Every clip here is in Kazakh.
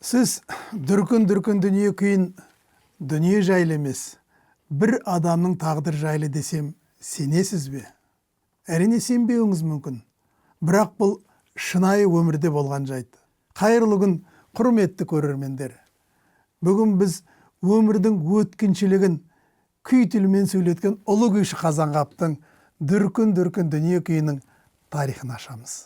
Сіз дүркін дүние күйін дүние жайлы емес, бір адамның тағдыр жайлы десем, сенесіз бе? Әрине сенбеуіңіз мүмкін. Бірақ бұл шынайы өмірде болған жайт. Қайырлы күн, құрметті көрермендер. Бүгін біз өмірдің өткіншілігін күй тілімен сөйлеткен ұлы күйші Қазанғаптың дүркін дүние күйінің тарихын ашамыз.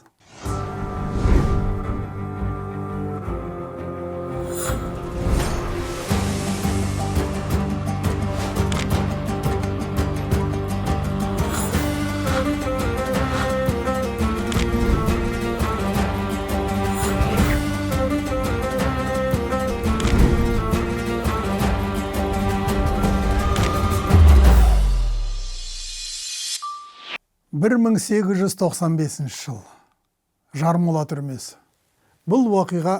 Бір 1895 жыл. Жармола түрмесі. Бұл уақиға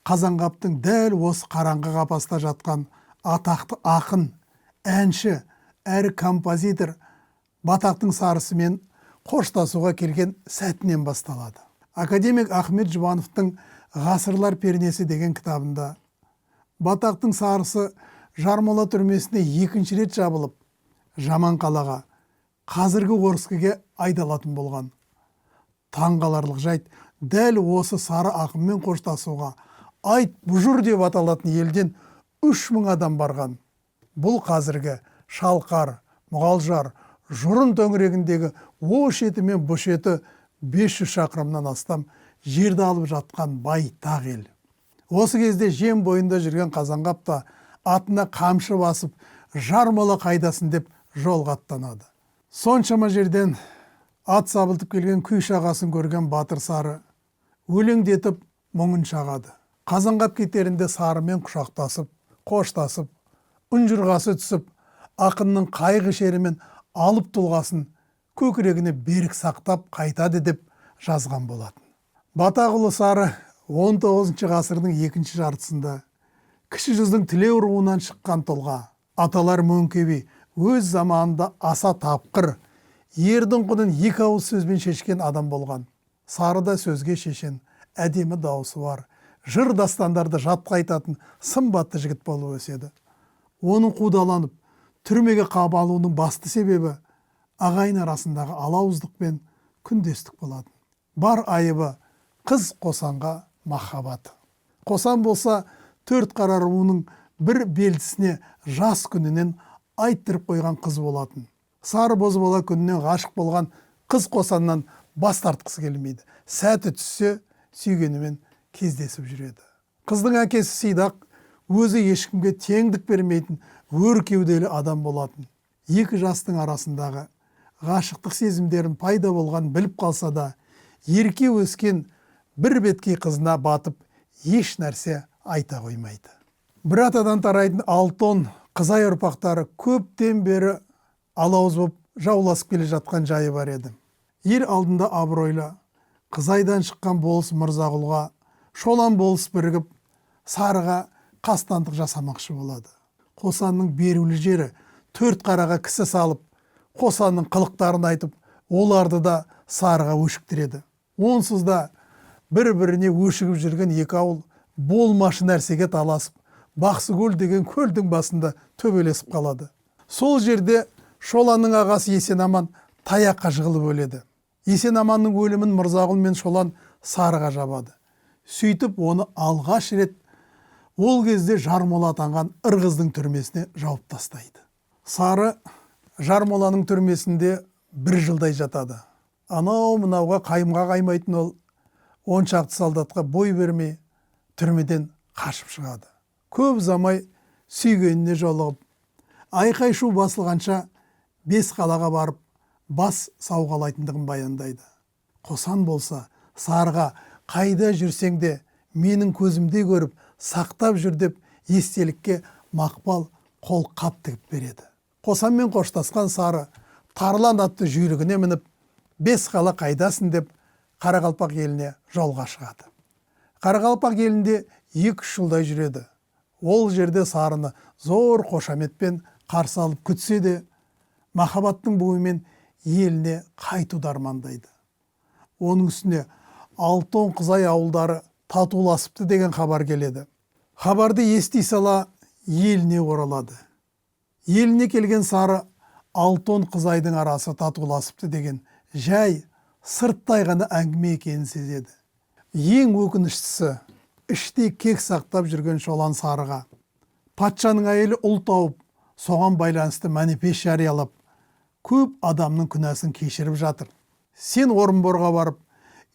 Қазанғаптың дәл осы қараңғы қапаста жатқан атақты ақын, әнші, әрі композитор Батақтың сарысымен қоштасуға келген сәтінен басталады. Академик Ахмет Жұбановтың «Ғасырлар пернесі» деген кітабында Батақтың сарысы Жармола түрмесіне екінші рет жабылып, Жаман қалаға, қазіргі Орскіге айдалатын болған. Таңғаларлық жайт, дәл осы сары ақынмен қоштасуға айт бұжыр деп аталатын елден 3000 адам барған. Бұл қазіргі Шалқар, Мұғалжар, Жұрын төңірегіндегі о шеті мен бұ шеті 500 шақырымнан астам жерді алып жатқан байтақ ел. Осы кезде жем бойында жүрген Қазанғап та атына қамшы басып, Жармола қайдасын деп жолға аттанады. Соншама жерден ат сабылтып келген күйші ағасын көрген батыр сары өлеңдетіп мұңын шағады. Қазанғап кетерінде сарымен құшақтасып, қоштасып, ұнжырғасы түсіп, ақынның қайғы шерімен алып тұлғасын көкірегіне берік сақтап қайтады деп жазған болатын. Батағұлы сары 19 ғасырдың екінші жартысында кіші жүздің Тілеу руынан шыққан тұлға. Аталар мөңкеби өз заманында аса тапқыр, ердің құнын екі ауыз сөзбен шешкен адам болған. Сарыда сөзге шешен, әдемі дауысы бар, жыр дастандарды жатқа айтатын сымбатты жігіт болып өседі. Оның қудаланып, түрмеге қамалуының басты себебі ағайын арасындағы алауыздық пен күндестік болады. Бар айыбы қыз Қосанға махаббаты. Қосан болса, Төртқара руының бір белдісіне жас күнінен айттырып қойған қыз болатын. Сары бозбала күнінен ғашық болған қыз Қосаннан бас тартқысы келмейді. Сәті түссе, сүйгенімен кездесіп жүреді. Қыздың әкесі Сидақ өзі ешкімге теңдік бермейтін өр кеуделі адам болатын. Екі жастың арасындағы ғашықтық сезімдерін пайда болған біліп қалса да, ерке өскен бір беткей қызына батып, еш нәрсе айта қоймайды. Бір атадан тарайтын 6-10 қызай ұрпақтары көптен бері алауыз боп жауласып келе жатқан жайы бар еді. Ел алдында абыройлы, қызайдан шыққан болыс Мырзағұлға Шолан болыс бірігіп, сарыға қастандық жасамақшы болады. Қосанның берулі жері Төртқараға кісі салып, Қосанның қылықтарын айтып, оларды да сарыға өшіктіреді. Онсыз да бір-біріне өшігіп жүрген екі ауыл болмашы нәрсеге таласып, Бақсыкөл деген көлдің басында төбелесіп қалады. Сол жерде Шоланның ағасы Есенаман таяққа жығылып өледі. Есенаманның өлімін Мырзағұл мен Шолан сарыға жабады. Сөйтіп оны алғаш рет ол кезде Жармола атанған Ырғыздың түрмесіне жауып тастайды. Сары Жармоланың түрмесінде 1 жылдай жатады. Анау мынауға қайымға қаймайтын ол 10 шақты солдатқа бой бермей түрмеден қашып шығады. Көп замай сүйгеніне жолығып, айқай шу басылғанша Бесқалаға барып бас сауғалайтындығын баяндайды. Қосан болса, сарыға қайда жүрсең де менің көзімде көріп сақтап жүр деп естелікке мақпал қол қап тігіп береді. Қосанмен қоштасқан сары Тарлан атты жүйрігіне мініп, Бесқала қайдасын деп Қарақалпақ еліне жолға шығады. Қарақалпақ елінде 2-3 жылдай жүреді. Ол жерде сарыны зор қошаметпен қарсы алып күтсе де, махаббаттың буымен еліне қайтуды армандайды. Оның үстіне 6-10 қызай ауылдары татуласыпты деген хабар келеді. Хабарды ести сала еліне оралады. Еліне келген сары 6-10 қызайдың арасы татуласыпты деген жай сырттай ғана әңгіме екенін сезеді. Ең өкініштісі, іштей кек сақтап жүрген шолан сарыға патшаның әйелі ұл тауып, соған байланысты манифест жариялап, көп адамның күнәсін кешіріп жатыр. Сен Орынборға барып,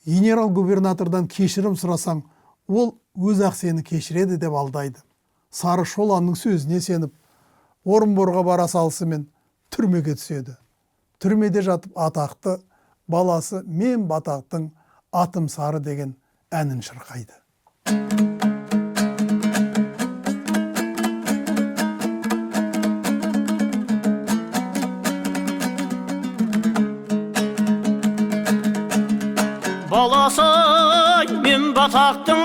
генерал-губернатордан кешірім сұрасаң, ол өз-ақ сені кешіреді деп алдайды. Сары шоланның сөзіне сеніп, Орынборға бара салысымен түрмеге түседі. Түрмеде жатып атақты баласы мен батақтың атым сары деген әнін шырқайды. Баласай, мен батақтың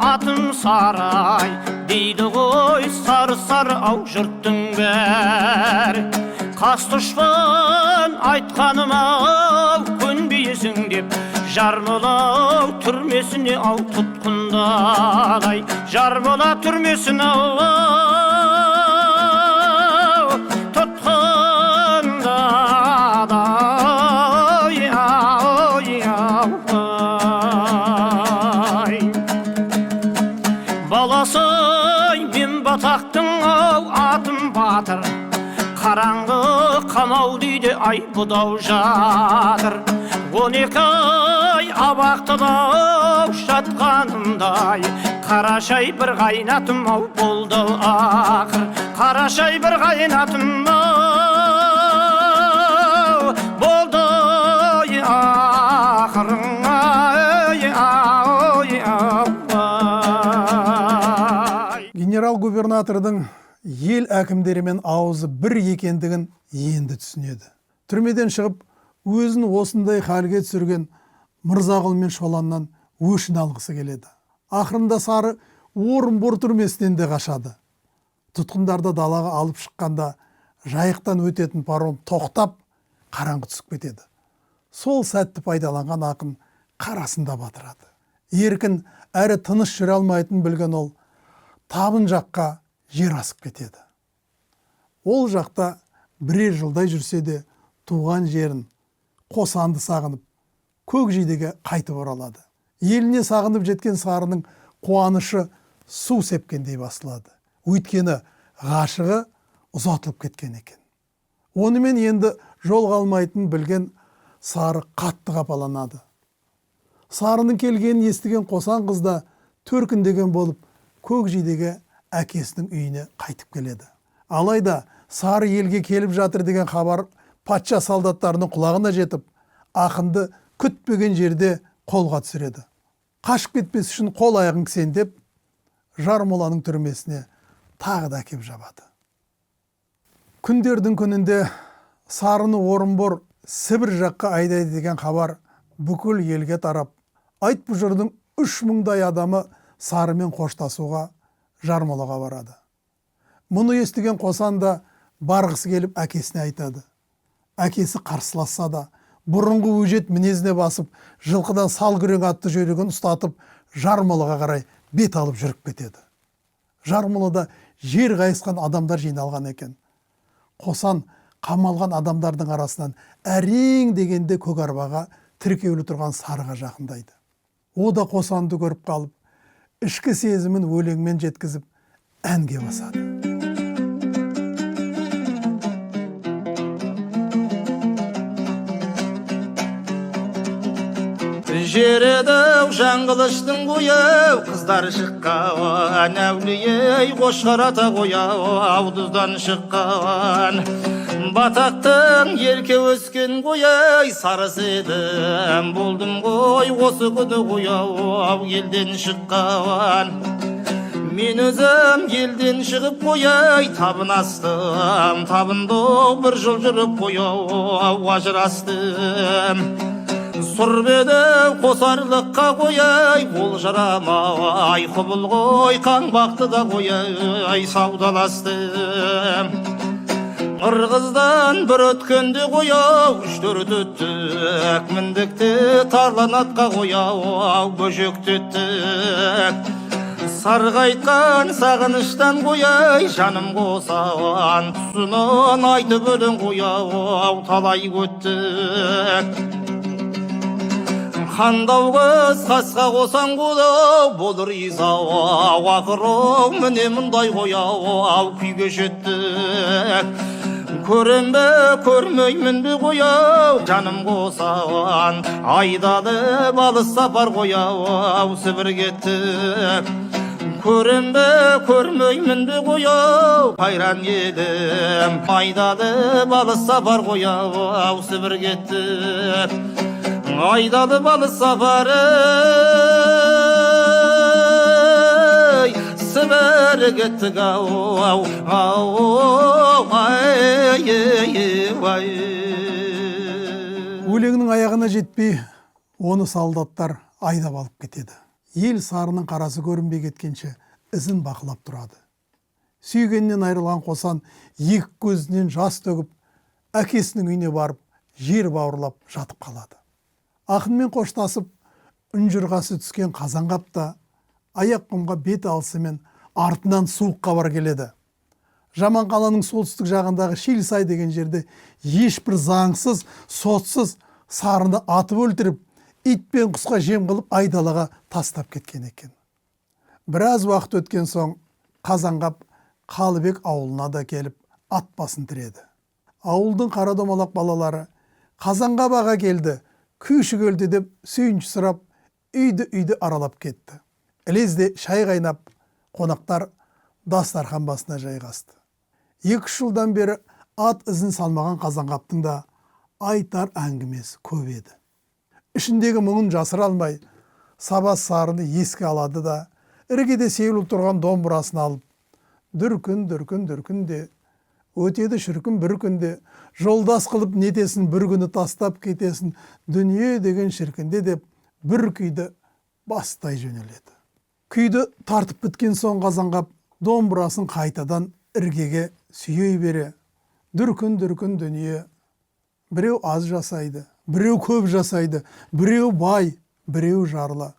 атым сарай, дейді ғой сары-сары жұрттың бәрі. Қас дұшпан айтқаным көнбейсің деп, Жармола түрмесіне тұтқындай. Жармола түрмесіне Баласай, мен батақтың атым батыр, қараңғы қамау дейді ай бұдау жатыр. 12 ай абақтыда жатқанымдай, қарашай бір қайнатым болды ақыр. Қарашай бір қайнатым болды ақыр. Генерал-губернатордың ел әкімдерімен ауызы бір екендігін енді түсінеді. Түрмеден шығып, өзін осындай халге түсірген Мырзағұл мен Шоланнан өшін алғысы келеді. Ақырында сары Орынбор түрмесінен де қашады. Тұтқындарды далаға алып шыққанда жайықтан өтетін паром тоқтап, қараңғы түсіп кетеді. Сол сәтті пайдаланған ақын қарасында батырады. Еркін әрі тыныш жүре алмайтын білген ол табын жаққа жер асып кетеді. Ол жақта бірер жылдай жүрсе де туған жерін, Қосанды сағынып, Көкжидеге қайтып оралады. Еліне сағынып жеткен сарының қуанышы су сепкендей басылады. Өйткені ғашығы ұзатылып кеткен екен. Онымен енді жол қалмайтын білген сары қатты қапаланады. Сарының келгенін естіген Қосан қызда төркіндеген болып, Көкжидеге әкесінің үйіне қайтып келеді. Алайда сары елге келіп жатыр деген хабар патша солдаттарының құлағына жетіп, ақынды күтпеген жерде қолға түсіреді. Қашып кетпес үшін қол аяғын кісендеп, Жармоланың түрмесіне тағы да әкеп жабады. Күндердің күнінде сарыны Орынбор Сібір жаққа айдайды деген хабар бүкіл елге тарап, айт бұжырдың 3000-дай адамы сарымен қоштасуға Жармолаға барады. Мұны естіген Қосан да барғысы келіп әкесіне айтады. Әкесі қарсыласса да, бұрынғы өжет мінезіне басып, жылқыдан сал күрең атты жүйрігін ұстатып, Жармолаға қарай бет алып жүріп кетеді. Жармолада жер қайысқан адамдар жиналған екен. Қосан қамалған адамдардың арасынан әрең дегенде көк арбаға тіркеулі тұрған сарыға жақындайды. О да Қосанды көріп қалып, ішкі сезімін өлеңмен жеткізіп, әнге басады. Жередеу жаңғылыштың қойау, қыздар шыққан, әулие қошқар ата қойау, аудыздан шыққан. Батақтың ерке өскен қойай, сарысы едім, болдым қой, осы күні қойау, елден шыққан. Мен өзім елден шығып қойай, табын астым, табынды бір жыл жүріп қойау, ажырастым. Сүрбеді қосарлыққа қойай, қол жарамай, құбыл қой, қаңбақты да қойай, саудаластым. Ырғыздан бір өткенде қойау, 3-4 өттік, міндікті тарлан атқа қойау, бөжекті өттік. Сарғайтқан сағыныштан қояй жаным қосан, тұсынан айтып өлең қояу талай өттік. Қандау қыз қасқа қосан қодау болыр изау, ақырау міне мұндай қояу күйге жеттік. Көрем бе көрмеймін бе қояу жаным қосан, айдалып алыс сапар қояу Сібір кеттік. Көрем бе көрмеймін бе қояу қайран едім, айдалып алыс сапар қояу Сібір кеттік. Айдалып алыс сапар Сібір кеттік ау Өлеңнің аяғына жетпей, оны солдаттар айдап алып кетеді. Ел сарының қарасы көрінбей кеткенше ізін бақылап тұрады. Сүйгеннен айырылған қосан екі көзінен жас төгіп, әкесінің үйіне барып, жер бауырлап жатып қалады. Ақынмен қоштасып, үнжұрғасы түскен Қазанғап та аяқ құмға бет алысымен артынан суық хабар келеді. Жаман қаланың солтүстік жағындағы Шилсай деген жерде ешбір заңсыз, сотсыз сарыны атып өлтіріп, ит пен құсқа жем қылып айдалаға тастап кеткен екен. Біраз уақыт өткен соң Қазанғап Қалыбек ауылына да келіп ат басын тіреді. Ауылдың қара домалақ балалары Қазанғап аға келді, күйші келді деп сүйінші сұрап, үйді аралап кетті. Ілезде шай қайнап, қонақтар дастархан басына жайғасты. 2 жылдан бері ат ізін салмаған Қазанғаптың да айтар әңгімесі көп еді. Ішіндегі мұңын жасыра алмай, сабас сарыны еске алады да, іргеде сейіліп тұрған домбырасын алып, дүркін де, өтеді шіркін бір күнде, жолдас қылып нетесін бір күні тастап кетесін, дүние деген шіркінде деп, бір күйді бастай жөнеледі. Күйді тартып біткен соң Қазанғап домбырасын қайтадан іргеге сүйей бере, дүркін дүние, біреу аз жасайды, біреу көп жасайды, біреу бай, біреу жарлы.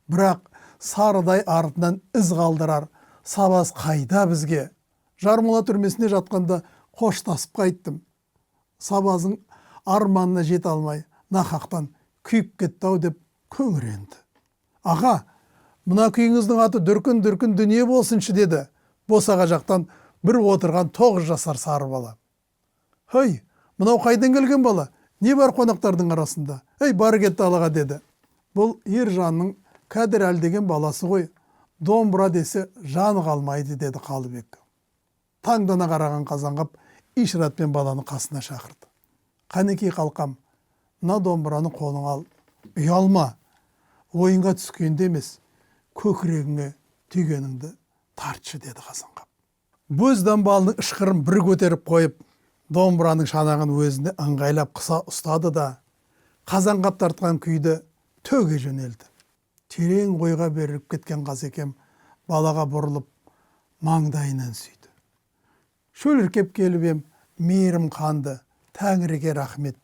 Бірақ сарыдай артынан із қалдырар, сабас қайда бізге? Жармола түрмесіне жатқанда қоштасып қайттым. Сабазың арманына жете алмай, нақақтан күйіп кетті-ау деп көңіренді. Аға, мына күйіңіздің аты дүркін дүние болсыншы деді. Босаға жақтан бір отырған 9 жасар сары бала. Хей, мынау қайдан келген бала? Не бар қонақтардың арасында? Ей, бары кетті алаға деді. Бұл Ержанның Кәдірәл деген баласы ғой. Домбыра десе жаны қалмайды деді Қалыбек. Таңдана қараған Қазанғап Ишратпен баланы қасына шақырды. Қанекей қалқам, мына домбыраны қолың ал, ұялма, ойынға түскенде емес, көкірегіңе түйгеніңді тартшы деді Қазанғап. Бөздан балының ышқырын бір көтеріп қойып, домбыраның шанағын өзіне ыңғайлап қыса ұстады да, Қазанғап тартқан күйді төге жөнелді. Терең ойға беріліп кеткен Қазекем балаға бұрылып, маңдайынан сүйді. Шөліркеп келіп ем, мейірім қанды, Тәңіріге рахмет.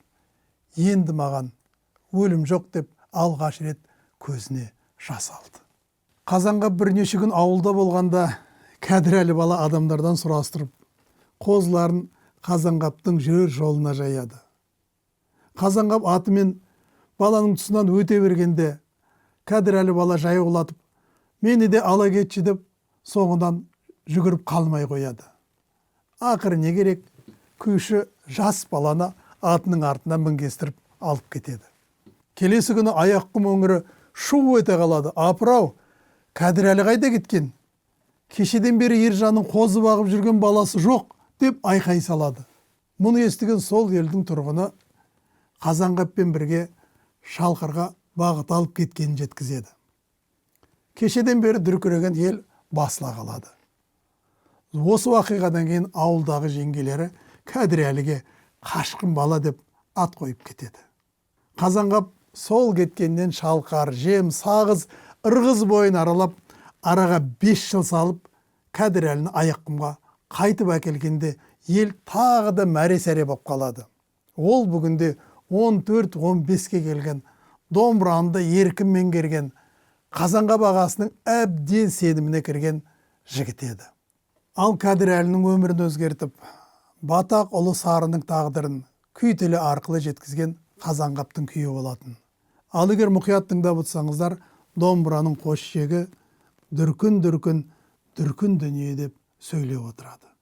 Енді маған өлім жоқ деп алғаш рет көзіне жас алды. Қазанғап бірнеше күн ауылда болғанда Кәдірәлі бала адамдардан сұрастырып, қозыларын Қазанғаптың жүрер жолына жаяды. Қазанғап атымен баланың тұсынан өте бергенде, Кәдірәлі бала жаяулатып, мені де ала кетші деп, соңынан жүгіріп қалмай қояды. Ақыры не керек, күйші жас баланы атының артынан мінгестіріп алып кетеді. Келесі күні аяқ-құм өңірі шу өте қалады. Апырау, Кәдірәлі қайда кеткен? Кешеден бері Ержанның қозы бағып жүрген баласы жоқ деп айқай салады. Мұны естіген сол елдің тұрғыны Қазанғаппен бірге Шалқарға бағыт алып кеткенін жеткізеді. Кешеден бері дүркіреген ел басыла қалады. Осы уақиғадан кейін ауылдағы жеңгелері Кәдірәліге қашқын бала деп ат қойып кетеді. Қазанғап сол кеткеннен Шалқар, Жем, Сағыз, Ырғыз бойын аралап, араға 5 жыл салып, Кәдірәліні аяқ-құмға қайтып әкелгенде ел тағы да мәре-сәре болып қалады. Ол бүгінде 14-15-ке келген, домбыраны еркін меңгерген Қазанғап ағасының әбден сеніміне кірген жігіт еді. Ал Қадірәлінің өмірін өзгертіп, Батақ ұлы сарының тағдырын күй тілі арқылы жеткізген Қазанғаптың күйі болатын. Ал егер мұқият тыңдап отырсаңыздар, домбыраның қос шегі дүркін-дүркін, дүркін дүние деп сөйлеп отырады.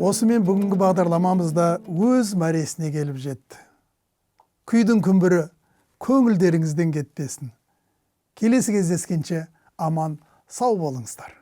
Осымен бүгінгі бағдарламамызда өз мәресіне келіп жетті. Күйдің күмбірі көңілдеріңізден кетпесін. Келесі кездескенше аман сау болыңыздар.